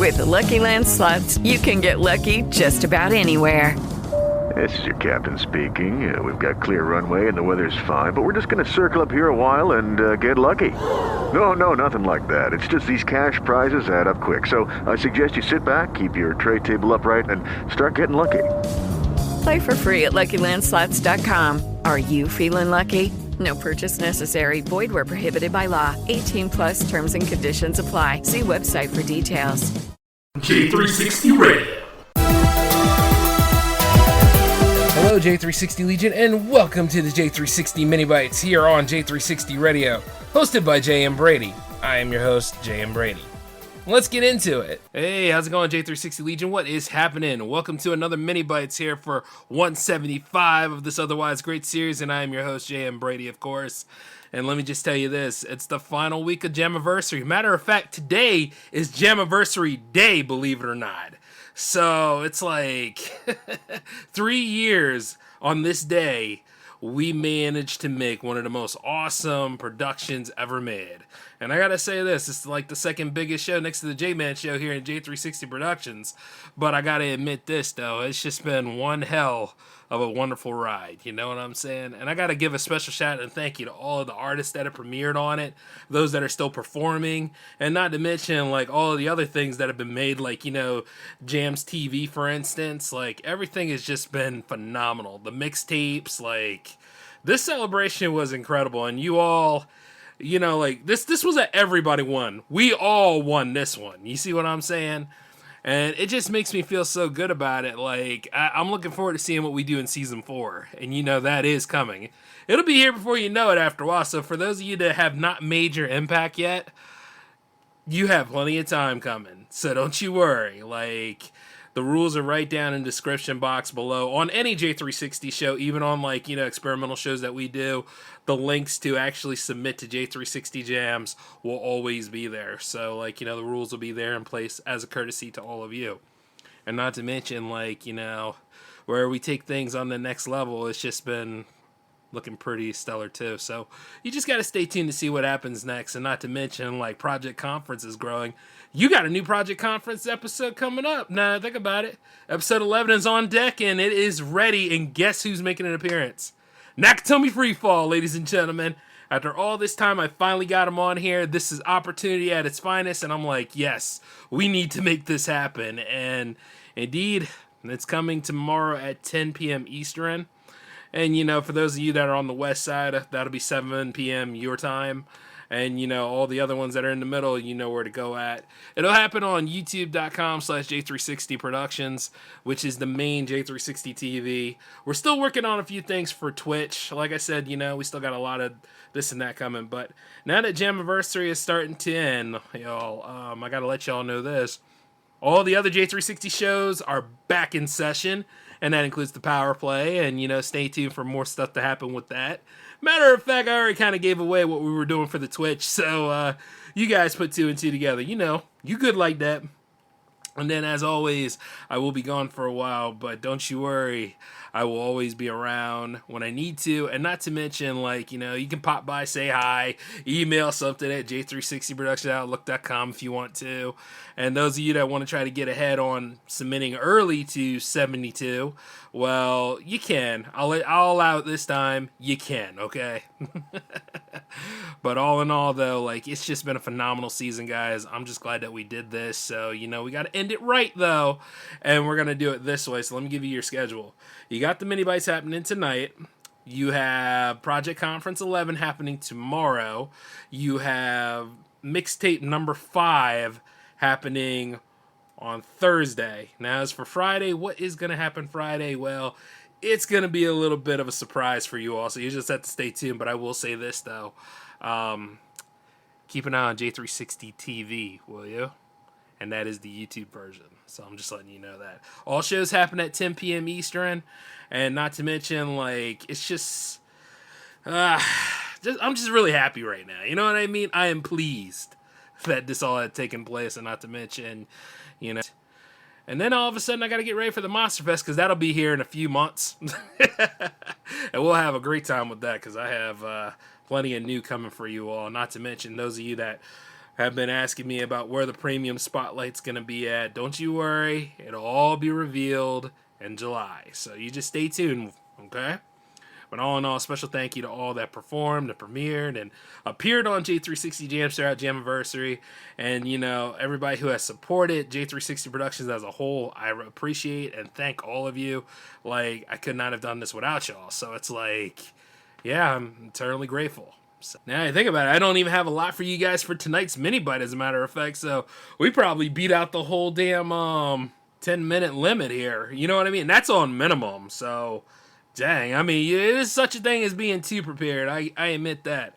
With the Lucky Land Slots, you can get lucky just about anywhere. This is your captain speaking. We've got clear runway and the weather's fine, but we're just going to circle up here a while and get lucky. No, nothing like that. It's just these cash prizes add up quick. So I suggest you sit back, keep your tray table upright, and start getting lucky. Play for free at LuckyLandSlots.com. Are you feeling lucky? No purchase necessary. Void where prohibited by law. 18 plus terms and conditions apply. See website for details. J360 Radio. Hello, J360 Legion, and welcome to the J360 Mini Bites here on J360 Radio, hosted by J.M. Brady. I am your host, J.M. Brady. Let's get into it. Hey, how's it going, J360 Legion? What is happening? Welcome to another Mini Bites here for 175 of this otherwise great series, and I am your host, J.M. Brady, of course. And let me just tell you this, it's the final week of Jammaversary. Matter of fact, today is Jammaversary Day, believe it or not. So it's like 3 years on this day, we managed to make one of the most awesome productions ever made. And I gotta say this, it's like the second biggest show next to the J-Man show here in J360 Productions. But I gotta admit this though, it's just been one hell of a wonderful ride, you know what I'm saying? And I gotta give a special shout out and thank you to all of the artists that have premiered on it, those that are still performing, and not to mention like all of the other things that have been made, like, you know, Jams TV, for instance. Like, everything has just been phenomenal. The mixtapes, like, this celebration was incredible, and you all, you know, like, this was a everybody won. We all won this one. You see what I'm saying? And it just makes me feel so good about it. Like, I'm looking forward to seeing what we do in Season 4. And you know that is coming. It'll be here before you know it after a while. So for those of you that have not made your impact yet, you have plenty of time coming. So don't you worry. Like, the rules are right down in the description box below. On any J360 show, even on, like, you know, experimental shows that we do, the links to actually submit to J360 Jams will always be there. So, like, you know, the rules will be there in place as a courtesy to all of you. And not to mention, like, you know, where we take things on the next level, it's just been looking pretty stellar too. So you just got to stay tuned to see what happens next. And not to mention, like, Project Conference is growing. You got a new Project Conference episode coming up. Now, think about it. Episode 11 is on deck, and it is ready. And guess who's making an appearance? Nakatomi Freefall, ladies and gentlemen. After all this time, I finally got him on here. This is opportunity at its finest, and I'm like, yes, we need to make this happen. And indeed, it's coming tomorrow at 10 p.m. Eastern. And, you know, for those of you that are on the west side, that'll be 7 p.m. your time. And, you know, all the other ones that are in the middle, you know where to go at. It'll happen on youtube.com/J360 Productions, which is the main J360 TV. We're still working on a few things for Twitch. Like I said, you know, we still got a lot of this and that coming. But now that Jammaversary is starting to end, y'all, I got to let y'all know this. All the other J360 shows are back in session, and that includes the Power Play, and, you know, stay tuned for more stuff to happen with that. Matter of fact, I already kind of gave away what we were doing for the Twitch, so you guys put 2 and 2 together. You know, you good like that. And then, as always, I will be gone for a while, but don't you worry. I will always be around when I need to. And not to mention, like, you know, you can pop by, say hi, email something at j360productionoutlook.com if you want to. And those of you that want to try to get ahead on submitting early to 72, well, you can. I'll allow it this time. You can, okay? But all in all, though, like, it's just been a phenomenal season, guys. I'm just glad that we did this. So, you know, we got to end it right, though. And we're going to do it this way. So let me give you your schedule. You got the mini bites happening tonight. You have Project Conference 11 happening tomorrow. You have mixtape number 5 happening on Thursday. Now, as for Friday, what is going to happen Friday? Well, it's going to be a little bit of a surprise for you all, so you just have to stay tuned. But I will say this, though. Keep an eye on J360 TV, will you? And that is the YouTube version. So I'm just letting you know that. All shows happen at 10 p.m. Eastern. And not to mention, like, it's just I'm just really happy right now. You know what I mean? I am pleased that this all had taken place. And not to mention, you know. And then all of a sudden I got to get ready for the Monster Fest because that'll be here in a few months. And we'll have a great time with that because I have plenty of new coming for you all. Not to mention those of you that have been asking me about where the premium spotlight's going to be at. Don't you worry. It'll all be revealed in July. So you just stay tuned, okay? But all in all, special thank you to all that performed and premiered and appeared on J360 Jams throughout Jammaversary. And, everybody who has supported J360 Productions as a whole, I appreciate and thank all of you. Like, I could not have done this without y'all. So it's like, yeah, I'm eternally grateful. So, now I think about it, I don't even have a lot for you guys for tonight's mini bite, as a matter of fact. So we probably beat out the whole damn 10-minute limit here. You know what I mean? That's on minimum. So... dang, I mean, it is such a thing as being too prepared. I admit that.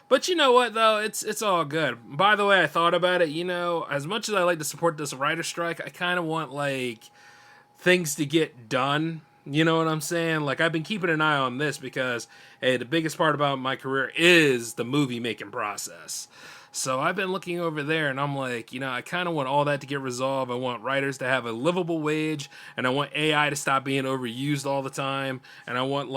But you know what, though? It's all good. By the way, I thought about it, as much as I like to support this writer strike, I kind of want, things to get done. You know what I'm saying? Like, I've been keeping an eye on this because, hey, the biggest part about my career is the movie-making process. So I've been looking over there, and I'm like, I kind of want all that to get resolved. I want writers to have a livable wage, and I want AI to stop being overused all the time, and I want,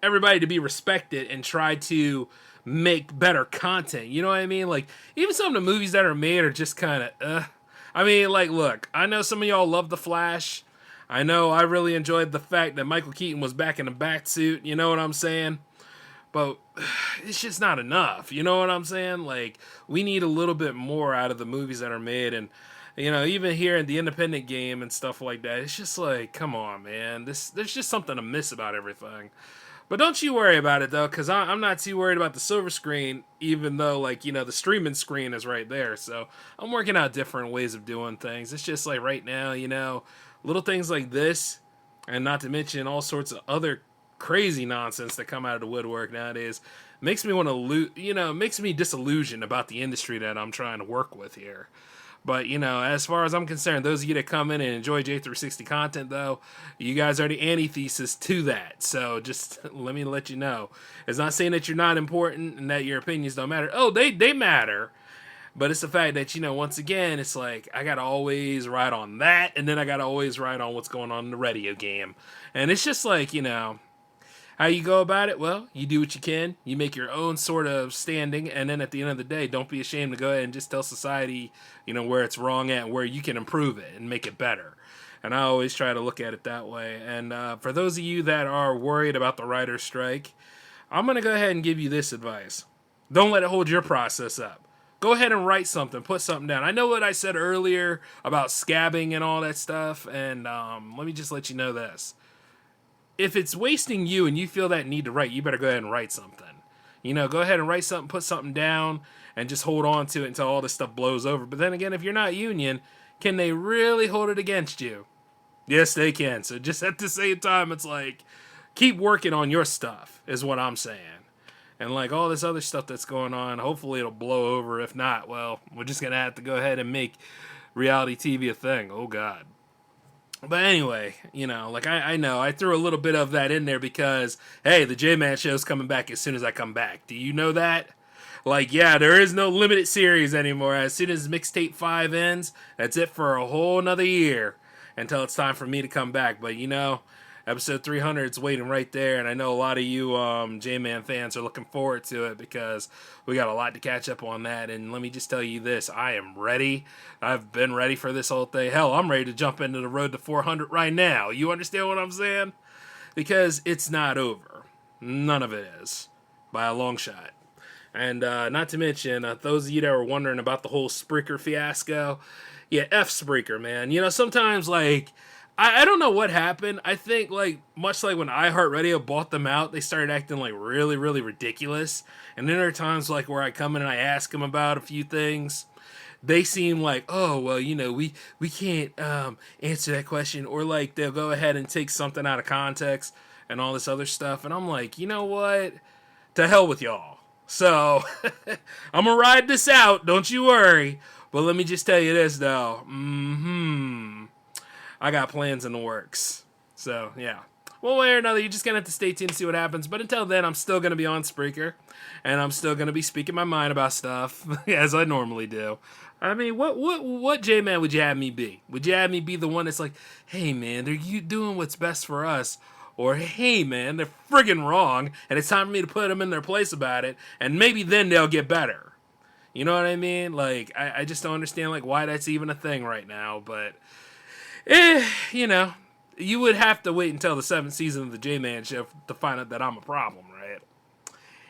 everybody to be respected and try to make better content. You know what I mean? Like, even some of the movies that are made are just kind of, I mean, look, I know some of y'all love The Flash. I know I really enjoyed the fact that Michael Keaton was back in the bat suit. You know what I'm saying? But it's just not enough. You know what I'm saying? Like, we need a little bit more out of the movies that are made. And, even here in the independent game and stuff like that, it's just like, come on, man. There's just something amiss about everything. But don't you worry about it, though, because I'm not too worried about the silver screen, even though, the streaming screen is right there. So I'm working out different ways of doing things. It's just like right now, little things like this, and not to mention all sorts of other crazy nonsense that come out of the woodwork nowadays makes me want to makes me disillusioned about the industry that I'm trying to work with here. But as far as I'm concerned, those of you that come in and enjoy J360 content, though, you guys are the antithesis to that. So just let me let you know, it's not saying that you're not important and that your opinions don't matter. Oh, they matter. But it's the fact that, once again, it's like, I got to always ride on that, and then I got to always ride on what's going on in the radio game. And it's just like, how you go about it? Well, you do what you can. You make your own sort of standing, and then at the end of the day, don't be ashamed to go ahead and just tell society, where it's wrong at and where you can improve it and make it better. And I always try to look at it that way. And for those of you that are worried about the writer's strike, I'm going to go ahead and give you this advice. Don't let it hold your process up. Go ahead and write something. Put something down. I know what I said earlier about scabbing and all that stuff, and let me just let you know this. If it's wasting you and you feel that need to write, you better go ahead and write something. Go ahead and write something, put something down, and just hold on to it until all this stuff blows over. But then again, if you're not union, can they really hold it against you? Yes, they can. So just at the same time, it's like, keep working on your stuff, is what I'm saying. And all this other stuff that's going on, hopefully it'll blow over. If not, well, we're just going to have to go ahead and make reality TV a thing. Oh, God. But anyway, I know I threw a little bit of that in there because, hey, the J-Man show's coming back as soon as I come back. Do you know that? Yeah, there is no limited series anymore. As soon as Mixtape 5 ends, that's it for a whole nother year until it's time for me to come back. But, episode 300 is waiting right there, and I know a lot of you J-Man fans are looking forward to it because we got a lot to catch up on that. And let me just tell you this, I am ready. I've been ready for this whole thing. Hell, I'm ready to jump into the road to 400 right now. You understand what I'm saying? Because it's not over. None of it is, by a long shot. And not to mention, those of you that were wondering about the whole Spreaker fiasco, yeah, F Spreaker, man. Sometimes, I don't know what happened. I think, much like when iHeartRadio bought them out, they started acting, really, really ridiculous. And then there are times, where I come in and I ask them about a few things. They seem like, oh, well, we can't answer that question. Or, they'll go ahead and take something out of context and all this other stuff. And I'm like, you know what? To hell with y'all. So, I'm going to ride this out. Don't you worry. But let me just tell you this, though. I got plans in the works. So, yeah. One way or another, you're just going to have to stay tuned and see what happens. But until then, I'm still going to be on Spreaker. And I'm still going to be speaking my mind about stuff, as I normally do. I mean, what J-Man would you have me be? Would you have me be the one that's like, hey, man, are you doing what's best for us? Or, hey, man, they're friggin' wrong, and it's time for me to put them in their place about it, and maybe then they'll get better. You know what I mean? Like, I just don't understand, like, why that's even a thing right now. But, you know, you would have to wait until the 7th season of the J-Man Show to find out that I'm a problem, right?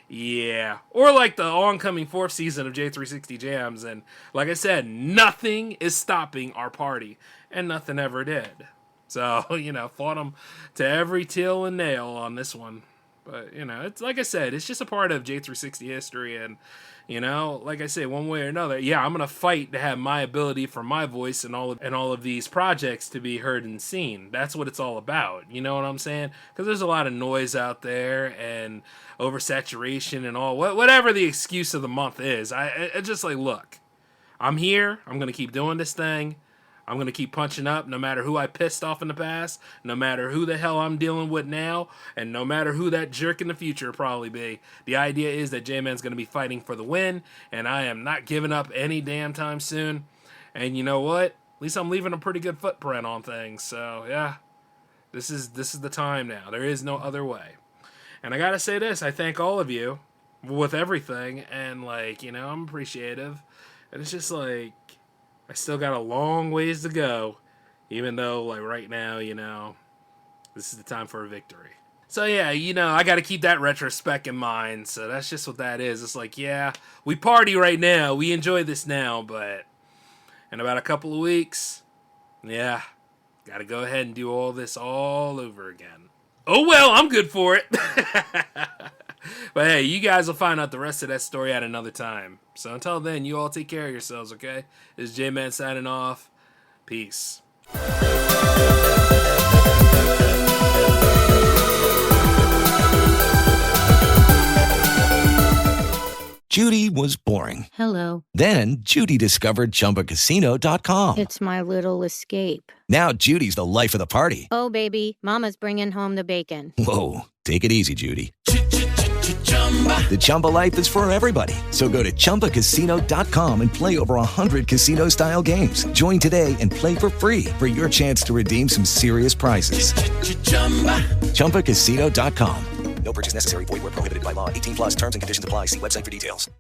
Yeah. Or like the oncoming 4th season of J360 Jams. And like I said, nothing is stopping our party. And nothing ever did. So, you know, fought them to every till and nail on this one. But, you know, it's like I said, it's just a part of J360 history. And, you know, like I say, one way or another, yeah, I'm going to fight to have my ability for my voice and all of these projects to be heard and seen. That's what it's all about. You know what I'm saying? Because there's a lot of noise out there and oversaturation and all, whatever the excuse of the month is. I just like, look, I'm here. I'm going to keep doing this thing. I'm going to keep punching up no matter who I pissed off in the past, no matter who the hell I'm dealing with now, and no matter who that jerk in the future will probably be. The idea is that J-Man's going to be fighting for the win, and I am not giving up any damn time soon. And you know what? At least I'm leaving a pretty good footprint on things. So, yeah, this is the time now. There is no other way. And I got to say this. I thank all of you with everything, and, like, you know, I'm appreciative. And it's just like, I still got a long ways to go, even though, like, right now, you know, this is the time for a victory. So, yeah, you know, I got to keep that retrospect in mind, so that's just what that is. It's like, yeah, we party right now, we enjoy this now, but in about a couple of weeks, yeah, got to go ahead and do all this all over again. Oh, well, I'm good for it. But hey, you guys will find out the rest of that story at another time. So until then, you all take care of yourselves, okay? This is J-Man signing off. Peace. Judy was boring. Hello. Then Judy discovered ChumbaCasino.com. It's my little escape. Now Judy's the life of the party. Oh, baby, mama's bringing home the bacon. Whoa, take it easy, Judy. The Chumba life is for everybody. So go to ChumbaCasino.com and play over 100 casino-style games. Join today and play for free for your chance to redeem some serious prizes. ChumbaCasino.com. No purchase necessary. Void where prohibited by law. 18+ terms and conditions apply. See website for details.